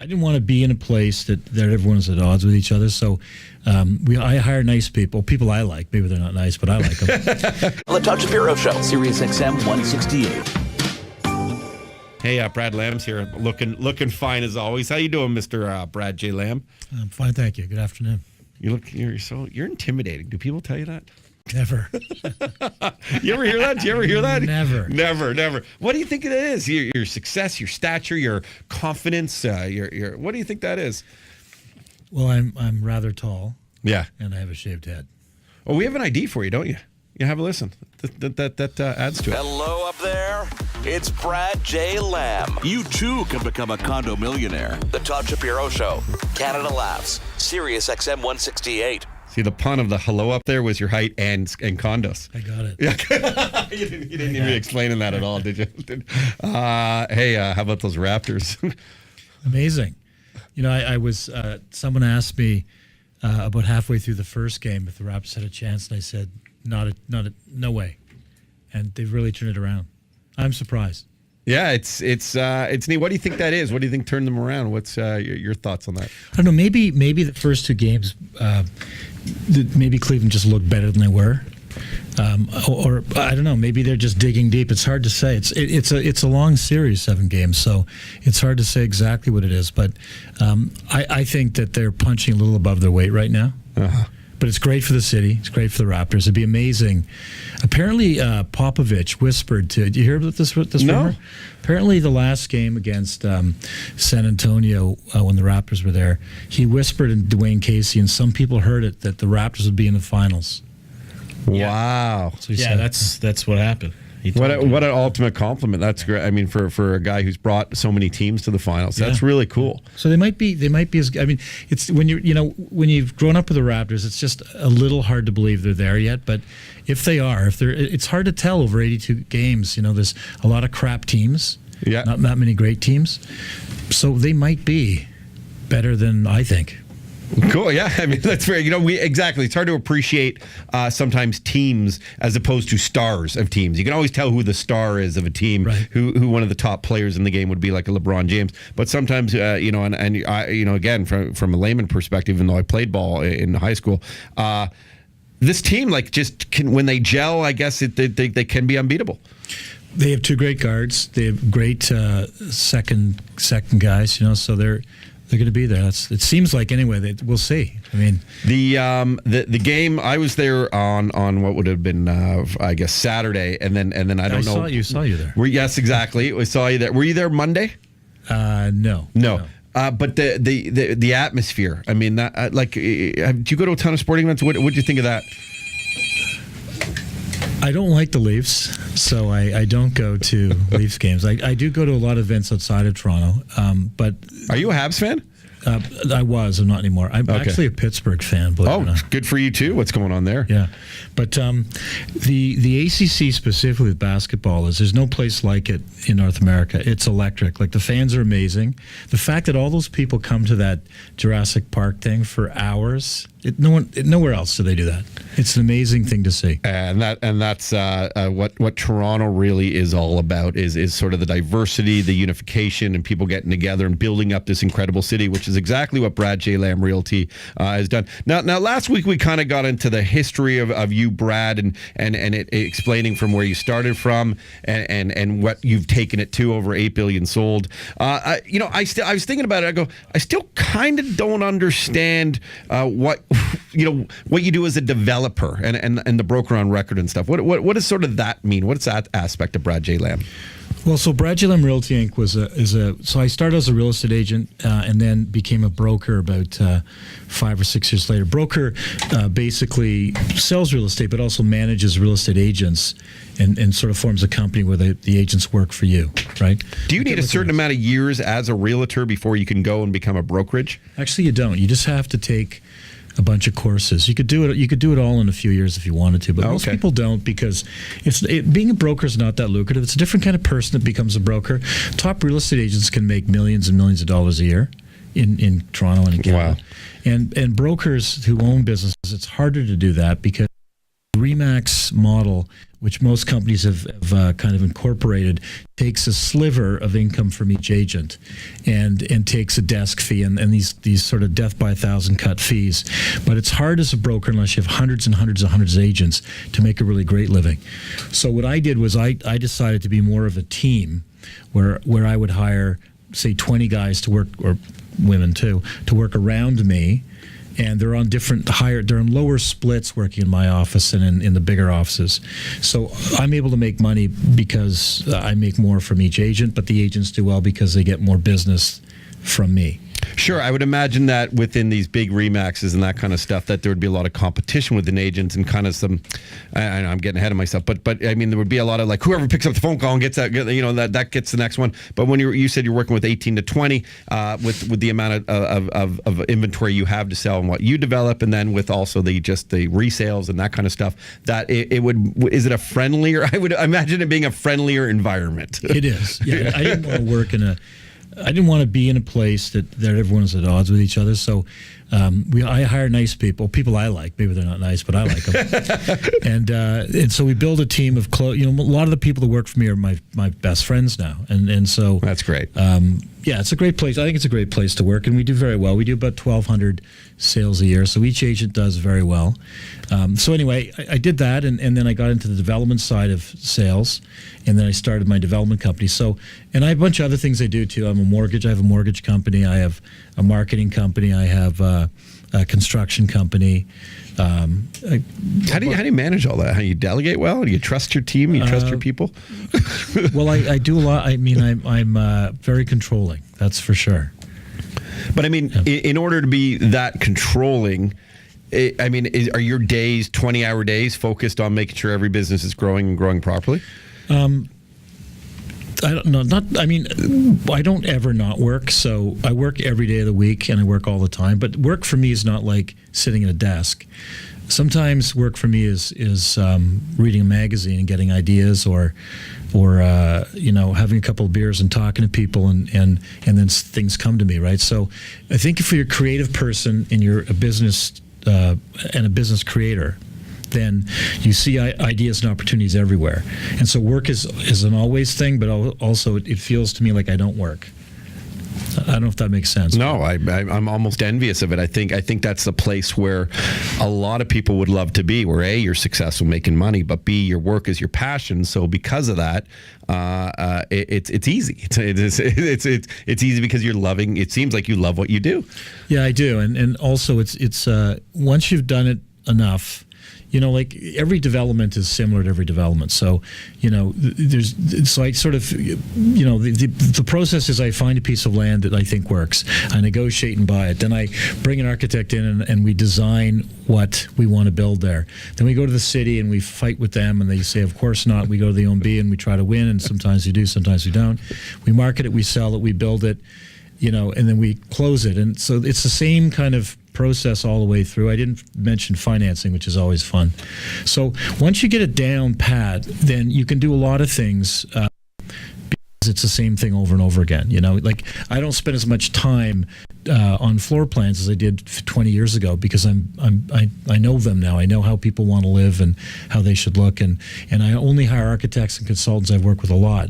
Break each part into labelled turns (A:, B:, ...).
A: I didn't want to be in a place that everyone's at odds with each other. So I hire nice people I like. Maybe they're not nice, but I like them.
B: The Todd Shapiro Show, Sirius XM 168.
C: Hey, Brad Lamb's here, looking fine as always. How you doing, Mr. Brad J. Lamb?
A: I'm fine, thank you. Good afternoon.
C: You're intimidating. Do people tell you that?
A: Never.
C: You ever hear that? Do you ever hear that?
A: Never.
C: What do you think it is? Your success, your stature, your confidence. Your what do you think that is?
A: Well, I'm rather tall.
C: Yeah,
A: and I have a shaved head.
C: Oh, we have an ID for you, don't you? You have a listen. That adds to it.
B: Hello up there. It's Brad J. Lamb. You too can become a condo millionaire. The Todd Shapiro Show. Canada Laughs. Sirius XM 168.
C: See, the pun of the hello up there was your height and condos.
A: I got it.
C: Yeah. you didn't even explain that at all, did you? Hey, how about those Raptors?
A: Amazing. You know, I was. Someone asked me about halfway through the first game if the Raptors had a chance, and I said, no way. And they've really turned it around. I'm surprised.
C: Yeah, it's neat. What do you think that is? What do you think turned them around? What's your thoughts on that?
A: I don't know. Maybe the first two games, maybe Cleveland just looked better than they were, or I don't know. Maybe they're just digging deep. It's hard to say. It's a long series, 7 games, so it's hard to say exactly what it is. But I think that they're punching a little above their weight right now.
C: Uh-huh.
A: But it's great for the city. It's great for the Raptors. It'd be amazing. Apparently, Popovich whispered to. Do you hear about this rumor? Apparently, the last game against San Antonio, when the Raptors were there, he whispered in Dwayne Casey, and some people heard it, that the Raptors would be in the finals.
C: Wow.
A: So
D: that's what happened.
C: What an ultimate compliment. That's great. I mean, for a guy who's brought so many teams to the finals, that's really cool.
A: So they might be as. I mean, it's when you've grown up with the Raptors, it's just a little hard to believe they're there yet. But if they're, it's hard to tell over 82 games. You know, there's a lot of crap teams.
C: Yeah,
A: not many great teams. So they might be better than I think.
C: Cool, yeah. I mean, that's fair. Exactly. It's hard to appreciate sometimes teams as opposed to stars of teams. You can always tell who the star is of a team,
A: right.
C: Who one of the top players in the game would be, like a LeBron James. But sometimes, again, from a layman perspective, even though I played ball in high school, this team when they gel, I guess they can be unbeatable.
A: They have 2 great guards. They have great second guys. So they're going to be there. It seems like anyway. We'll see. I mean,
C: the game. I was there on what would have been I guess Saturday, and then I don't know.
A: I saw you there.
C: Yes, exactly. We saw you there. Were you there Monday?
A: No.
C: But the atmosphere. I mean, do you go to a ton of sporting events? What do you think of that?
A: I don't like the Leafs, so I don't go to Leafs games. I do go to a lot of events outside of Toronto. But
C: are you a Habs fan?
A: I was. I'm not anymore. I'm actually a Pittsburgh fan.
C: Good for you too. What's going on there?
A: Yeah, but the ACC specifically with basketball there's no place like it in North America. It's electric. Like, the fans are amazing. The fact that all those people come to that Jurassic Park thing for hours. Nowhere else do they do that. It's an amazing thing to see.
C: And that's what Toronto really is all about is sort of the diversity, the unification, and people getting together and building up this incredible city, which is exactly what Brad J. Lamb Realty has done. Now, last week we kind of got into the history of you, Brad, and explaining from where you started from and what you've taken it to, over 8 billion sold. I was thinking about it. I go, I still kind of don't understand what you do as a developer and the broker on record and stuff. What does sort of that mean? What's that aspect of Brad J. Lamb?
A: Well, so Brad J. Lamb Realty Inc. So I started as a real estate agent and then became a broker about 5 or 6 years later. Broker basically sells real estate, but also manages real estate agents and sort of forms a company where the agents work for you, right?
C: Do you need a certain amount of years as a realtor before you can go and become a brokerage?
A: Actually, you don't. You just have to take a bunch of courses. You could do it all in a few years if you wanted to, but most people don't, because being a broker is not that lucrative. It's a different kind of person that becomes a broker. Top real estate agents can make millions and millions of dollars a year in Toronto and in Canada. Wow. And brokers who own businesses, it's harder to do that because Remax model, which most companies have kind of incorporated, takes a sliver of income from each agent and takes a desk fee and these sort of death by 1,000 cut fees. But it's hard as a broker unless you have hundreds and hundreds and hundreds of agents to make a really great living. So what I did was I decided to be more of a team where I would hire, say, 20 guys to work, or women too, to work around me. And they're on they're in lower splits working in my office and in the bigger offices. So I'm able to make money because I make more from each agent, but the agents do well because they get more business from me.
C: Sure, I would imagine that within these big Remaxes and that kind of stuff, that there would be a lot of competition within agents and kind of some. I know I'm getting ahead of myself, but I mean there would be a lot of like whoever picks up the phone call and gets that, that gets the next one. But when you said you're working with 18 to 20, with the amount of inventory you have to sell and what you develop, and then with also the resales and that kind of stuff, that is it a friendlier? I would imagine it being a friendlier environment.
A: It is. Yeah, I didn't want to work I didn't want to be in a place that everyone's at odds with each other. So I hire nice people I like. Maybe they're not nice, but I like them. and so we build a team of a lot of the people that work for me are my best friends now. And so
C: that's great.
A: Yeah, it's a great place. I think it's a great place to work, and we do very well. We do about 1,200 sales a year, so each agent does very well. So anyway, I did that, and then I got into the development side of sales, and then I started my development company. So, and I have a bunch of other things I do too. I have a mortgage company. I have a marketing company. I have a construction company. How
C: do you manage all that? How do you delegate well? Do you trust your team? You trust your people?
A: Well, I do a lot. I mean, I'm very controlling. That's for sure.
C: But I mean, in order to be that controlling, I mean, are your days 20-hour days focused on making sure every business is growing and growing properly?
A: I don't know. I don't ever not work. So I work every day of the week and I work all the time. But work for me is not like sitting at a desk. Sometimes work for me is reading a magazine and getting ideas, or having a couple of beers and talking to people, and then things come to me, right? So I think if you're a creative person and you're a business and a business creator, then you see ideas and opportunities everywhere. And so work is an always thing, but also it feels to me like I don't work. I don't know if that makes sense.
C: No, I'm almost envious of it. I think that's the place where a lot of people would love to be, where A, you're successful making money, but B, your work is your passion. So because of that, it's easy. It's easy because you're loving. It seems like you love what you do.
A: Yeah, I do, and also it's once you've done it enough. Like every development is similar to every development. So, I sort of, the process is I find a piece of land that I think works. I negotiate and buy it. Then I bring an architect in and we design what we want to build there. Then we go to the city and we fight with them and they say, of course not. We go to the OMB and we try to win, and sometimes we do, sometimes we don't. We market it, we sell it, we build it, and then we close it. And so it's the same kind of process all the way through. I didn't mention financing, which is always fun. So once you get it down pat, then you can do a lot of things because it's the same thing over and over again. Like I don't spend as much time on floor plans as I did 20 years ago because I know them now. I know how people want to live and how they should look, and I only hire architects and consultants I've worked with a lot.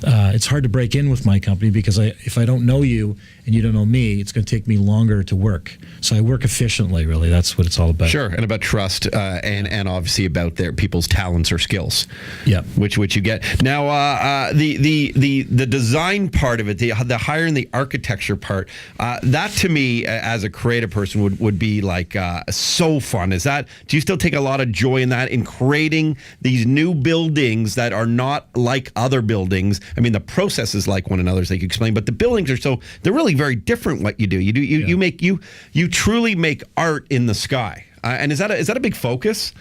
A: It's hard to break in with my company because if I don't know you and you don't know me, it's going to take me longer to work. So I work efficiently, really. That's what it's all about.
C: Sure, and about trust and obviously about their people's talents or skills.
A: Yeah,
C: which you get. Now, the design part of it, the hiring, the architecture part, that to me as a creative person would be like so fun. Do you still take a lot of joy in that, in creating these new buildings that are not like other buildings? I mean, the process is like one another, as they explain, but the buildings they're really very different. What you do, you truly make art in the sky. And is that a big focus?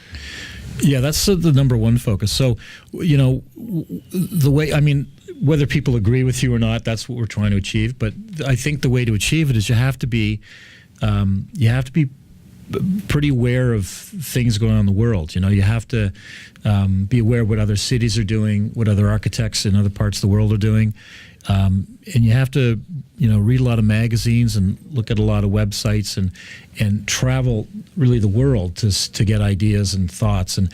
A: Yeah, that's the number one focus. So, the way, whether people agree with you or not, that's what we're trying to achieve. But I think the way to achieve it is you have to be pretty aware of things going on in the world. You have to be aware of what other cities are doing, what other architects in other parts of the world are doing. And you have to, read a lot of magazines and look at a lot of websites and travel really the world to get ideas and thoughts and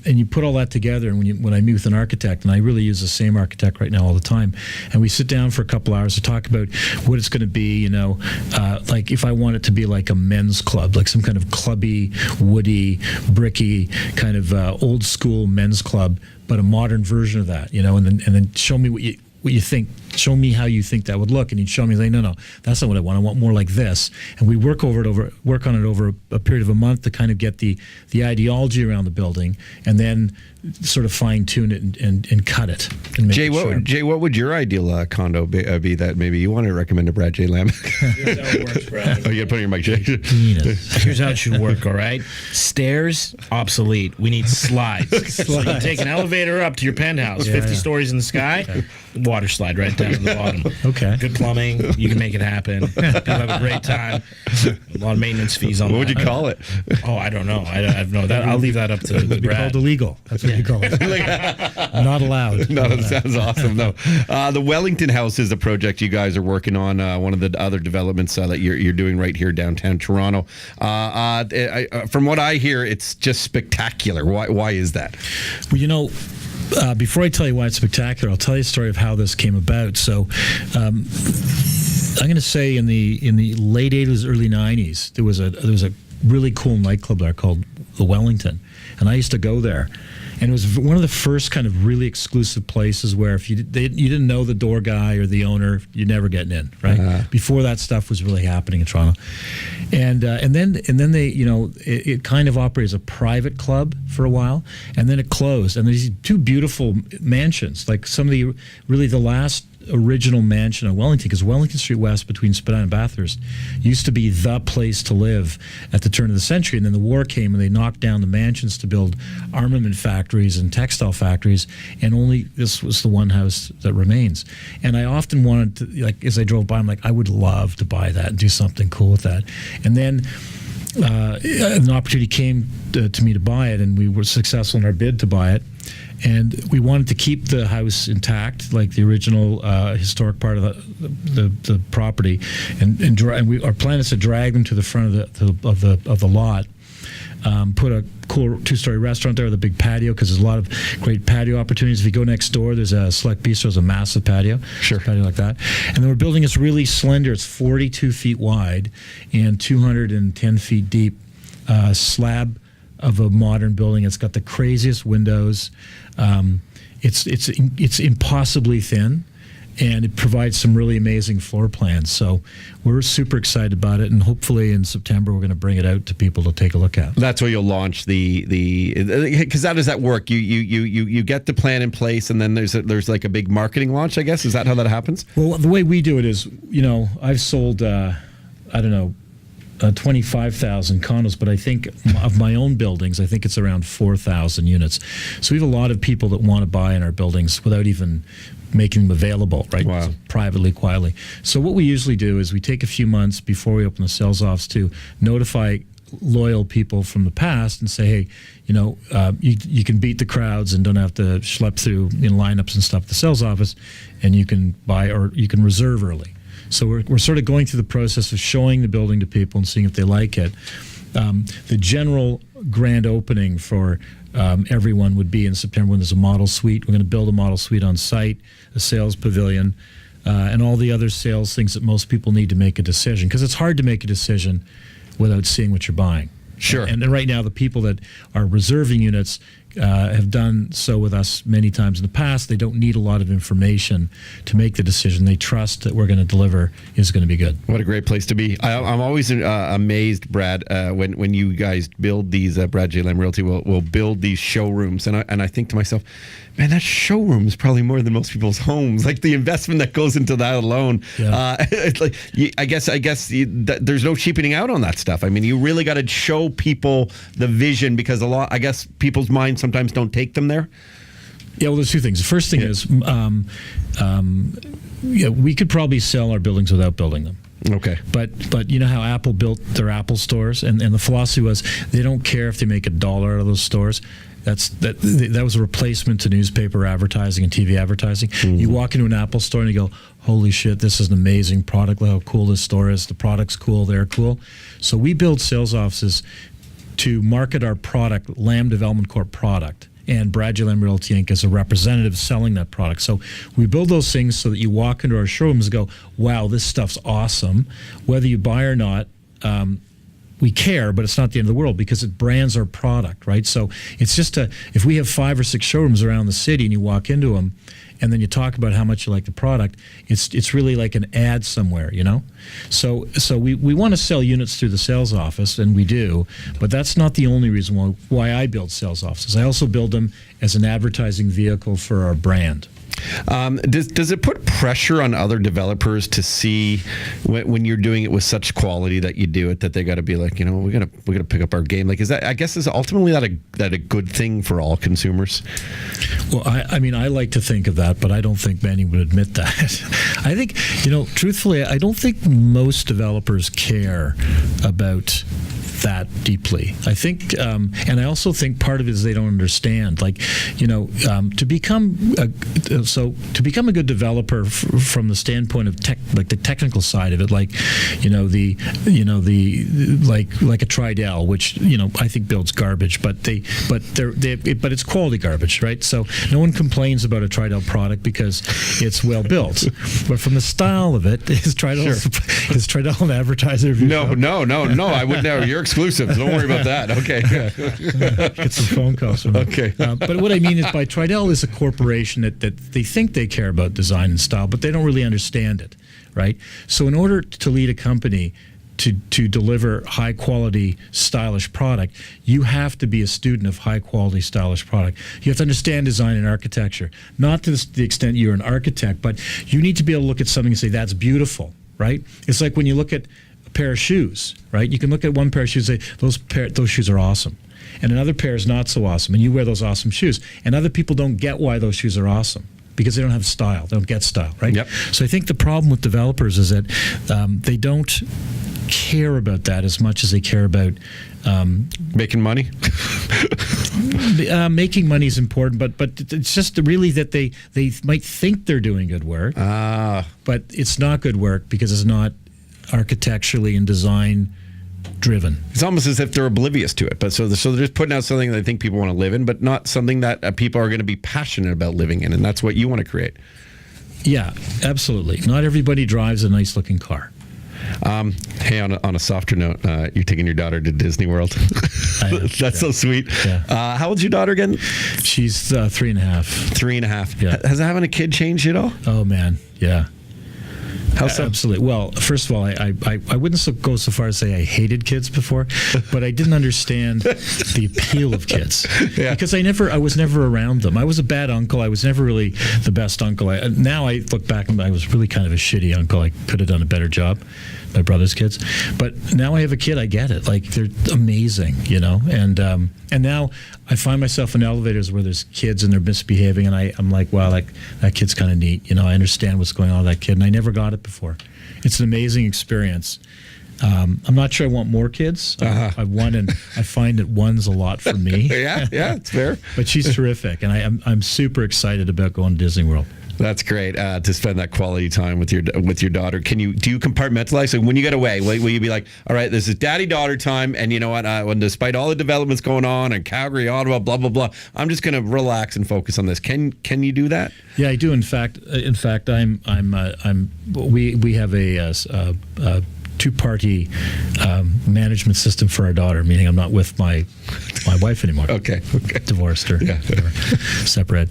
A: you put all that together. And when I meet with an architect, and I really use the same architect right now all the time, and we sit down for a couple hours to talk about what it's going to be. Like if I want it to be like a men's club, like some kind of clubby, woody, bricky kind of old school men's club, but a modern version of that. And then show me what you think. Show me how you think that would look, and he'd show me, like, no, that's not what I want. I want more like this. And we work on it over a period of a month to kind of get the ideology around the building, and then sort of fine tune it and cut it. And make it sharp.
C: Jay, what would your ideal condo be that maybe you want to recommend to Brad J. Lamb?
D: Here's how it works, Brad.
C: Oh, you got to put in your mic, Jay.
D: Here's how it should work, all right? Stairs, obsolete. We need slides. So you take an elevator up to your penthouse, 50 stories in the sky, water slide right down to the bottom.
A: Okay.
D: Good plumbing. You can make it happen. People have a great time. A lot of maintenance fees on that.
C: What would you call it?
D: Oh, I don't know. I have no. I'll leave that up to
A: It would be
D: Brad.
A: called illegal. That's what you call it. Not allowed.
C: No, that sounds awesome. No, the Wellington House is a project you guys are working on. One of the other developments that you're doing right here downtown Toronto. From what I hear, it's just spectacular. Why is that?
A: Well, before I tell you why it's spectacular, I'll tell you a story of how this came about. So, I'm going to say in the late '80s, early '90s, there was a really cool nightclub there called the Wellington, and I used to go there. And it was one of the first kind of really exclusive places where if you didn't know the door guy or the owner, you're never getting in, right? Before that stuff was really happening in Toronto, and then they, it kind of operated as a private club for a while, and then it closed. And there's these two beautiful mansions, like some of the last original mansion on Wellington, because Wellington Street West between Spadina and Bathurst used to be the place to live at the turn of the century, and then the war came and they knocked down the mansions to build armament factories and textile factories, and only this was the one house that remains. And I often wanted to, like, as I drove by, I'm like, I would love to buy that and do something cool with that. And then an opportunity came to me to buy it, and we were successful in our bid to buy it. And we wanted to keep the house intact, like the original historic part of the property, and our plan is to drag them to the front of the lot. Put a cool 2-story restaurant there with a big patio, because there's a lot of great patio opportunities. If you go next door, there's a Select Bistro, there's a massive patio, patio like that. And then we're building this really slender, it's 42 feet wide and 210 feet deep slab of a modern building. It's got the craziest windows. It's impossibly thin, and it provides some really amazing floor plans. So we're super excited about it, and hopefully in September we're going to bring it out to people to take a look at.
C: That's where you'll launch because how does that work? You get the plan in place, and then there's like a big marketing launch, I guess. Is that how that happens?
A: Well, the way we do it is, I've sold 25,000 condos, but I think of my own buildings, I think it's around 4,000 units. So we have a lot of people that want to buy in our buildings without even making them available, right?
C: Wow.
A: So privately, quietly. So what we usually do is we take a few months before we open the sales office to notify loyal people from the past and say, hey, you can beat the crowds and don't have to schlep through in lineups and stuff at the sales office, and you can buy or you can reserve early. So we're sort of going through the process of showing the building to people and seeing if they like it. The general grand opening for everyone would be in September when there's a model suite. We're going to build a model suite on site, a sales pavilion, and all the other sales things that most people need to make a decision. Because it's hard to make a decision without seeing what you're buying.
C: Sure.
A: And right now, the people that are reserving units have done so with us many times in the past. They don't need a lot of information to make the decision. They trust that we're going to deliver is going to be good.
C: What a great place to be. I'm always amazed, Brad, when you guys build these, Brad J. Lamb Realty will build these showrooms. And I think to myself, man, that showroom is probably more than most people's homes. Like the investment that goes into that alone. Yeah. It's like, I guess there's no cheapening out on that stuff. I mean, you really got to show people the vision, because I guess people's minds sometimes don't take them there.
A: Yeah, well, there's two things. The first thing is, we could probably sell our buildings without building them.
C: Okay.
A: But you know how Apple built their Apple stores, and the philosophy was they don't care if they make $1 out of those stores. That was a replacement to newspaper advertising and TV advertising. You walk into an Apple store and you go, holy shit, this is an amazing product. Look how cool this store is. The product's cool. They're cool. So we build sales offices to market our product, Lamb Development Corp product, and Brad J. Lamb Realty Inc. as a representative selling that product. So we build those things so that you walk into our showrooms and go, wow, this stuff's awesome. Whether you buy or not, we care, but it's not the end of the world because it brands our product, right? So it's just if we have 5 or 6 showrooms around the city and you walk into them and then you talk about how much you like the product, it's really like an ad somewhere, you know? So we want to sell units through the sales office, and we do, but that's not the only reason why I build sales offices. I also build them as an advertising vehicle for our brand.
C: Does it put pressure on other developers to see when you're doing it with such quality that you do it, that they got to be like, you know, we got to pick up our game? Like, is ultimately that a good thing for all consumers?
A: Well, I mean, I like to think of that, but I don't think many would admit that. I think, you know, truthfully, I don't think most developers care about that deeply. I think, and I also think part of it is they don't understand. Like, you know, to become a good developer from the standpoint of like the technical side of it, like, like a Tridel, which, you know, I think builds garbage, but it's quality garbage, right? So no one complains about a Tridel product because it's well built. But from the style of it, is Tridel an advertiser?
C: No, I would never. You're exclusive. Don't worry about that. Okay.
A: Get some phone calls from them.
C: Okay.
A: But what I mean is, by Tridel is a corporation that they think they care about design and style, but they don't really understand it, right? So in order to lead a company to deliver high quality, stylish product, you have to be a student of high quality, stylish product. You have to understand design and architecture, not to the extent you're an architect, but you need to be able to look at something and say, that's beautiful, right? It's like when you look at pair of shoes, right? You can look at one pair of shoes and say, those shoes are awesome. And another pair is not so awesome. And you wear those awesome shoes. And other people don't get why those shoes are awesome because they don't have style. They don't get style, right?
C: Yep.
A: So I think the problem with developers is that they don't care about that as much as they care about
C: making money.
A: Making money is important, but it's just really that they might think they're doing good work, but it's not good work because it's not architecturally and design driven.
C: It's almost as if they're oblivious to it. But so they're just putting out something that they think people want to live in, but not something that people are going to be passionate about living in, and that's what you want to create. Yeah,
A: absolutely. Not everybody drives a nice looking car.
C: Hey, on a softer note, you're taking your daughter to Disney World. That's so sweet.
A: Yeah.
C: How old's your daughter again?
A: She's 3.5.
C: 3.5.
A: Yeah.
C: Has having a kid changed at all?
A: Oh man, yeah.
C: How so?
A: Absolutely. Well, first of all, I wouldn't go so far as say I hated kids before, but I didn't understand the appeal of kids because I was never around them. I was a bad uncle. I was never really the best uncle. Now I look back and I was really kind of a shitty uncle. I could have done a better job. My brother's kids, but now I have a kid. I get it. Like, they're amazing, you know. And now I find myself in elevators where there's kids and they're misbehaving, and I'm like, wow, like that kid's kind of neat. You know, I understand what's going on with that kid, and I never got it before. It's an amazing experience. I'm not sure I want more kids. I've one, and I find that one's a lot for me.
C: yeah, it's fair.
A: But she's terrific, and I'm super excited about going to Disney World.
C: That's great to spend that quality time with your daughter. Do you compartmentalize? So when you get away, will you be like, all right, this is daddy-daughter time, and you know what? When despite all the developments going on in Calgary, Ottawa, blah blah blah, I'm just going to relax and focus on this. Can you do that?
A: Yeah, I do. In fact, we have a two-party management system for our daughter, meaning I'm not with my wife anymore.
C: Okay.
A: Divorced her. Yeah. Separate.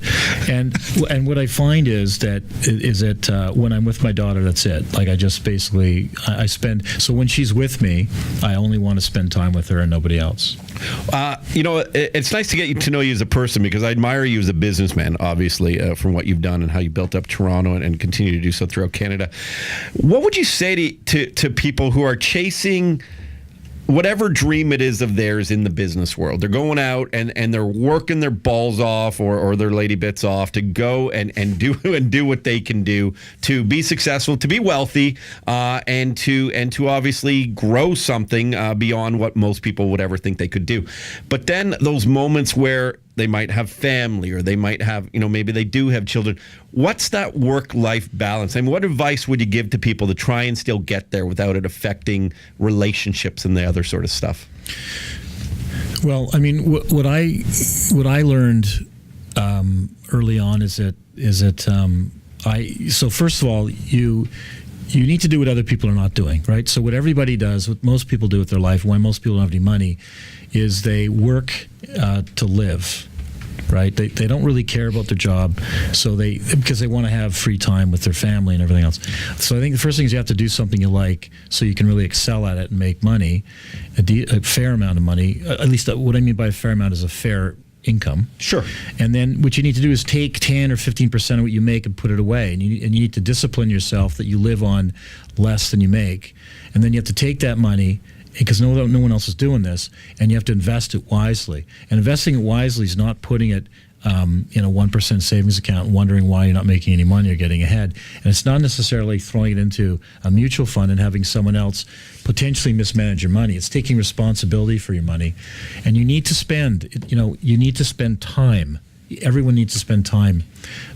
A: And what I find is that when I'm with my daughter, that's it. Like, I just basically I spend. So when she's with me, I only want to spend time with her and nobody else.
C: It's nice to get to know you as a person, because I admire you as a businessman, obviously, from what you've done and how you built up Toronto and continue to do so throughout Canada. What would you say to people who are chasing whatever dream it is of theirs in the business world? They're going out and they're working their balls off or their lady bits off to go and do what they can do to be successful, to be wealthy, and to obviously grow something beyond what most people would ever think they could do. But then those moments where they might have family, or they might have, maybe they do have children. What's that work-life balance? I mean, what advice would you give to people to try and still get there without it affecting relationships and the other sort of stuff?
A: Well, I mean, what I learned early on is that so first of all, you need to do what other people are not doing, right? So what everybody does, what most people do with their life, why most people don't have any money, is they work to live, right? They don't really care about their job, because they want to have free time with their family and everything else. So I think the first thing is you have to do something you like so you can really excel at it and make money, a fair amount of money. At least what I mean by a fair amount is a fair income.
C: Sure.
A: And then what you need to do is take 10 or 15% of what you make and put it away. And you need to discipline yourself that you live on less than you make. And then you have to take that money, because no one else is doing this, and you have to invest it wisely. And investing it wisely is not putting it in a 1% savings account and wondering why you're not making any money or getting ahead. And it's not necessarily throwing it into a mutual fund and having someone else potentially mismanage your money. It's taking responsibility for your money. And you need to spend time. Everyone needs to spend time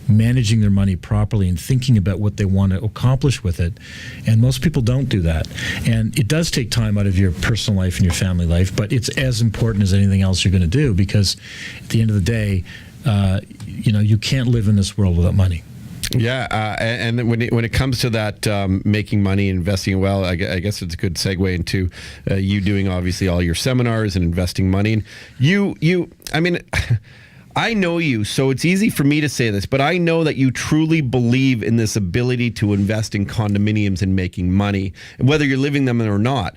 A: managing their money properly and thinking about what they want to accomplish with it. And most people don't do that. And it does take time out of your personal life and your family life, but it's as important as anything else you're going to do, because at the end of the day, you can't live in this world without money.
C: Yeah, and when it comes to that making money, investing well, I guess it's a good segue into you doing obviously all your seminars and investing money. And I mean, I know you, so it's easy for me to say this, but I know that you truly believe in this ability to invest in condominiums and making money, whether you're living them or not.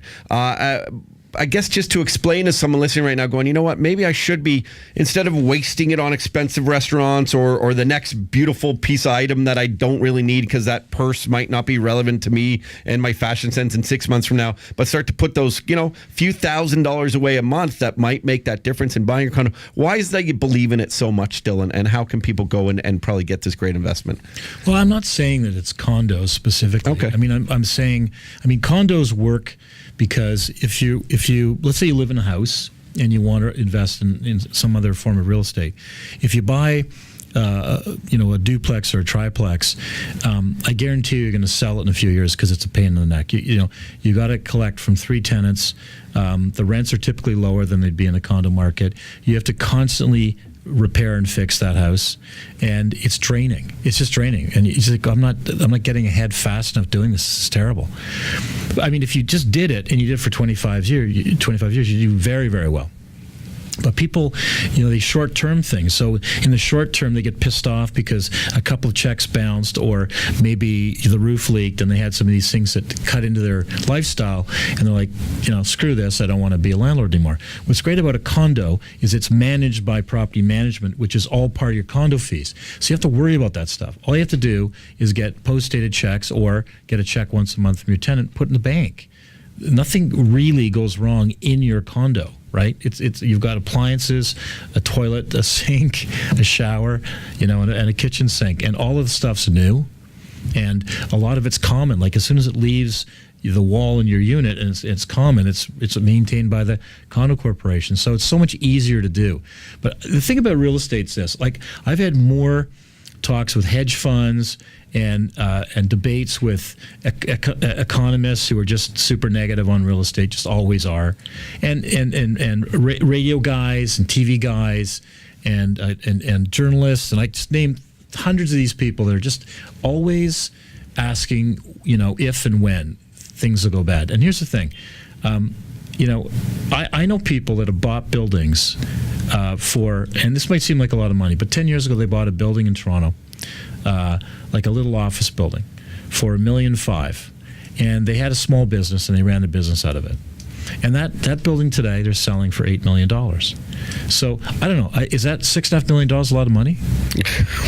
C: I guess just to explain to someone listening right now going, you know what, maybe I should be, instead of wasting it on expensive restaurants or the next beautiful piece of item that I don't really need because that purse might not be relevant to me and my fashion sense in 6 months from now, but start to put those, few $1,000s away a month that might make that difference in buying a condo. Why is that you believe in it so much still, and how can people go and probably get this great investment?
A: Well, I'm not saying that it's condos specifically.
C: Okay.
A: I mean, I'm saying, condos work because if you let's say you live in a house and you want to invest in some other form of real estate, if you buy a duplex or a triplex, I guarantee you're going to sell it in a few years because it's a pain in the neck. You got to collect from 3 tenants. The rents are typically lower than they'd be in the condo market. You have to constantly repair and fix that house, and it's draining. It's just draining, and it's like, I'm not getting ahead fast enough doing this. This is terrible. I mean, if you just did it and you did it for 25 years, you do very, very well. But people, these short-term things. So in the short term, they get pissed off because a couple of checks bounced, or maybe the roof leaked, and they had some of these things that cut into their lifestyle, and they're like, screw this, I don't want to be a landlord anymore. What's great about a condo is it's managed by property management, which is all part of your condo fees. So you have to worry about that stuff. All you have to do is get post-dated checks or get a check once a month from your tenant, put in the bank. Nothing really goes wrong in your condo. Right? It's you've got appliances, a toilet, a sink, a shower, and a kitchen sink, and all of the stuff's new, and a lot of it's common. Like as soon as it leaves the wall in your unit, and it's common, it's maintained by the condo corporation, so it's so much easier to do. But the thing about real estate is this: like I've had more talks with hedge funds and debates with economists who are just super negative on real estate, just always are, and radio guys and TV guys and journalists, and I just named hundreds of these people that are just always asking, if and when things will go bad. And here's the thing. I know people that have bought buildings and this might seem like a lot of money, but 10 years ago they bought a building in Toronto, like a little office building, for $1.5 million, and they had a small business and they ran a business out of it. And that building today they're selling for $8 million. So I don't know. Is that $6.5 million a lot of money?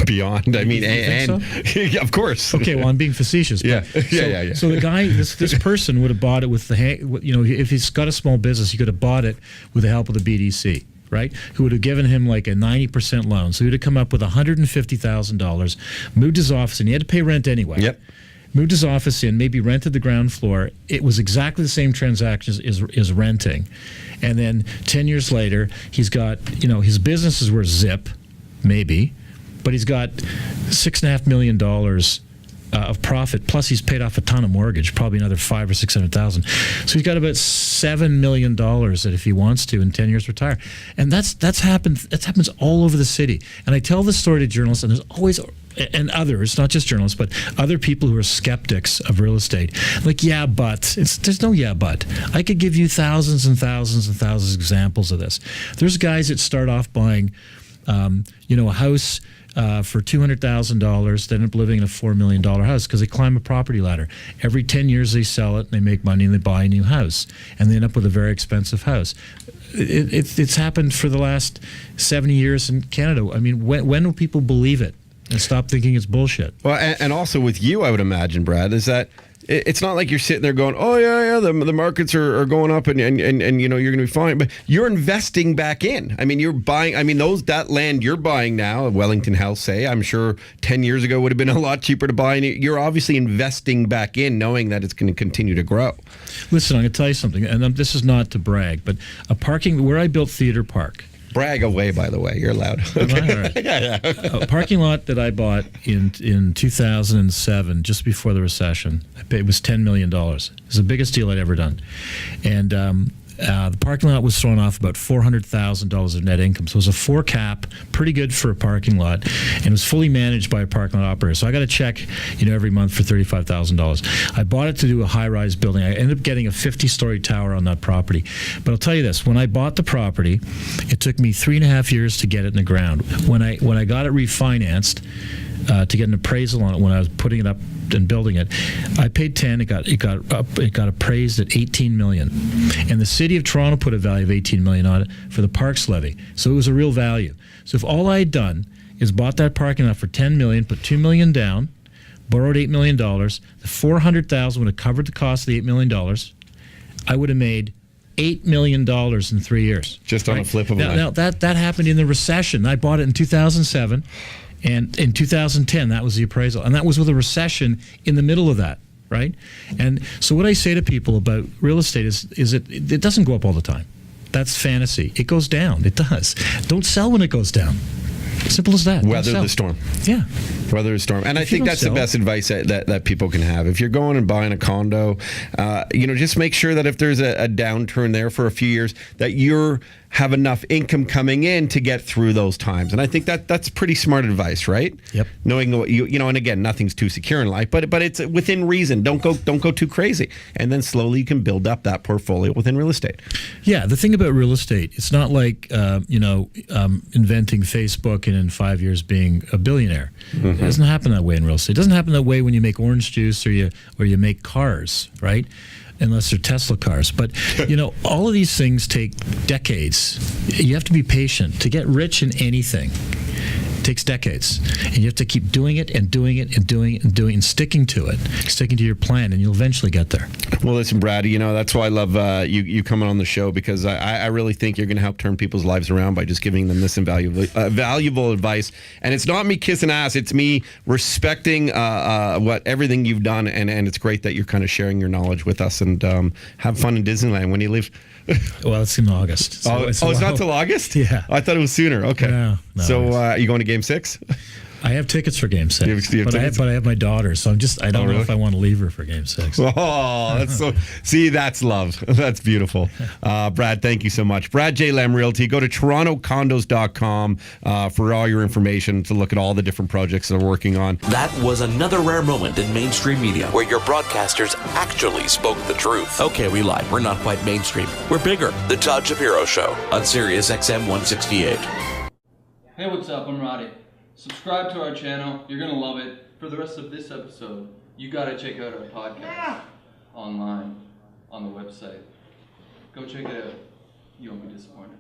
C: Beyond. I mean,
A: and
C: so? Of course.
A: Okay, well, I'm being facetious.
C: Yeah.
A: But,
C: Yeah.
A: So the guy, this person would have bought it with if he's got a small business, he could have bought it with the help of the BDC. Right? Who would have given him like a 90% loan. So he would have come up with $150,000, moved his office, and he had to pay rent anyway.
C: Yep.
A: moved his office in, maybe rented the ground floor. It was exactly the same transaction as renting. And then 10 years later, he's got, his business is worth zip, maybe, but he's got $6.5 million of profit, plus he's paid off a ton of mortgage, probably another $500,000 or $600,000. So he's got about $7 million that if he wants to in 10 years retire. And that's happened. That happens all over the city. And I tell this story to journalists, and there's always, and others, not just journalists, but other people who are skeptics of real estate. Like, yeah, but there's no yeah, but. I could give you thousands and thousands and thousands of examples of this. There's guys that start off buying, a house for $200,000, they end up living in a $4 million house because they climb a property ladder. Every 10 years they sell it, and they make money, and they buy a new house, and they end up with a very expensive house. It's happened for the last 70 years in Canada. I mean, when will people believe it and stop thinking it's bullshit?
C: Well, and also with you, I would imagine, Brad, is that it's not like you're sitting there going, oh, yeah, the markets are going up and you're going to be fine. But you're investing back in. I mean, you're buying, that land you're buying now, Wellington House, say, I'm sure 10 years ago would have been a lot cheaper to buy. And you're obviously investing back in, knowing that it's going to continue to grow.
A: Listen, I'm going to tell you something, and this is not to brag, but where I built Theatre Park.
C: Brag away, by the way. You're allowed. Okay.
A: All right. A parking lot that I bought in 2007, just before the recession, it was $10 million. It was the biggest deal I'd ever done. And the parking lot was throwing off about $400,000 of net income. So it was a 4 cap, pretty good for a parking lot, and it was fully managed by a parking lot operator. So I got a check, every month for $35,000. I bought it to do a high-rise building. I ended up getting a 50-story tower on that property. But I'll tell you this: when I bought the property, it took me 3.5 years to get it in the ground. When I got it refinanced, to get an appraisal on it, when I was putting it up and building it, I paid 10. It got appraised at 18 million, and the city of Toronto put a value of 18 million on it for the parks levy. So it was a real value. So if all I had done is bought that parking lot for 10 million, put 2 million down, borrowed $8 million, the 400,000 would have covered the cost of the $8 million. I would have made $8 million in 3 years.
C: Just on a flip of a knife.
A: Now that happened in the recession. I bought it in 2007. And in 2010, that was the appraisal. And that was with a recession in the middle of that, right? And so what I say to people about real estate is it doesn't go up all the time. That's fantasy. It goes down. It does. Don't sell when it goes down. Simple as that.
C: Weather the storm.
A: Yeah.
C: Weather the storm. And I think that's the best advice that people can have. If you're going and buying a condo, just make sure that if there's a downturn there for a few years, that you're have enough income coming in to get through those times. And I think that's pretty smart advice, right?
A: Yep.
C: Knowing what and again, nothing's too secure in life, but it's within reason. Don't go too crazy. And then slowly you can build up that portfolio within real estate.
A: Yeah, the thing about real estate, it's not like inventing Facebook and in 5 years being a billionaire. Mm-hmm. It doesn't happen that way in real estate. It doesn't happen that way when you make orange juice or you make cars, right? Unless they're Tesla cars. But, all of these things take decades. You have to be patient. To get rich in anything takes decades. And you have to keep doing it and doing it and doing it and doing it and sticking to it, sticking to your plan, and you'll eventually get there.
C: Well, listen, Brad, that's why I love you coming on the show, because I really think you're going to help turn people's lives around by just giving them this valuable advice. And it's not me kissing ass. It's me respecting everything you've done. And it's great that you're kind of sharing your knowledge with us, and have fun in Disneyland when you leave.
A: Well, it's in August.
C: So it's not till August?
A: Yeah.
C: I thought it was sooner. Okay.
A: No,
C: so are you going to Game 6?
A: I have tickets for Game 6,
C: you have
A: but I have my daughter, so I don't know if I want to leave her for Game 6.
C: Oh, that's so. See, that's love. That's beautiful. Brad, thank you so much. Brad J. Lamb Realty. Go to torontocondos.com for all your information to look at all the different projects they're working on.
B: That was another rare moment in mainstream media where your broadcasters actually spoke the truth. Okay, we lied. We're not quite mainstream. We're bigger. The Todd Shapiro Show on Sirius XM 168.
E: Hey, what's up? I'm Roddy. Subscribe to our channel. You're going to love it. For the rest of this episode, you got to check out our podcast online on the website. Go check it out. You won't be disappointed.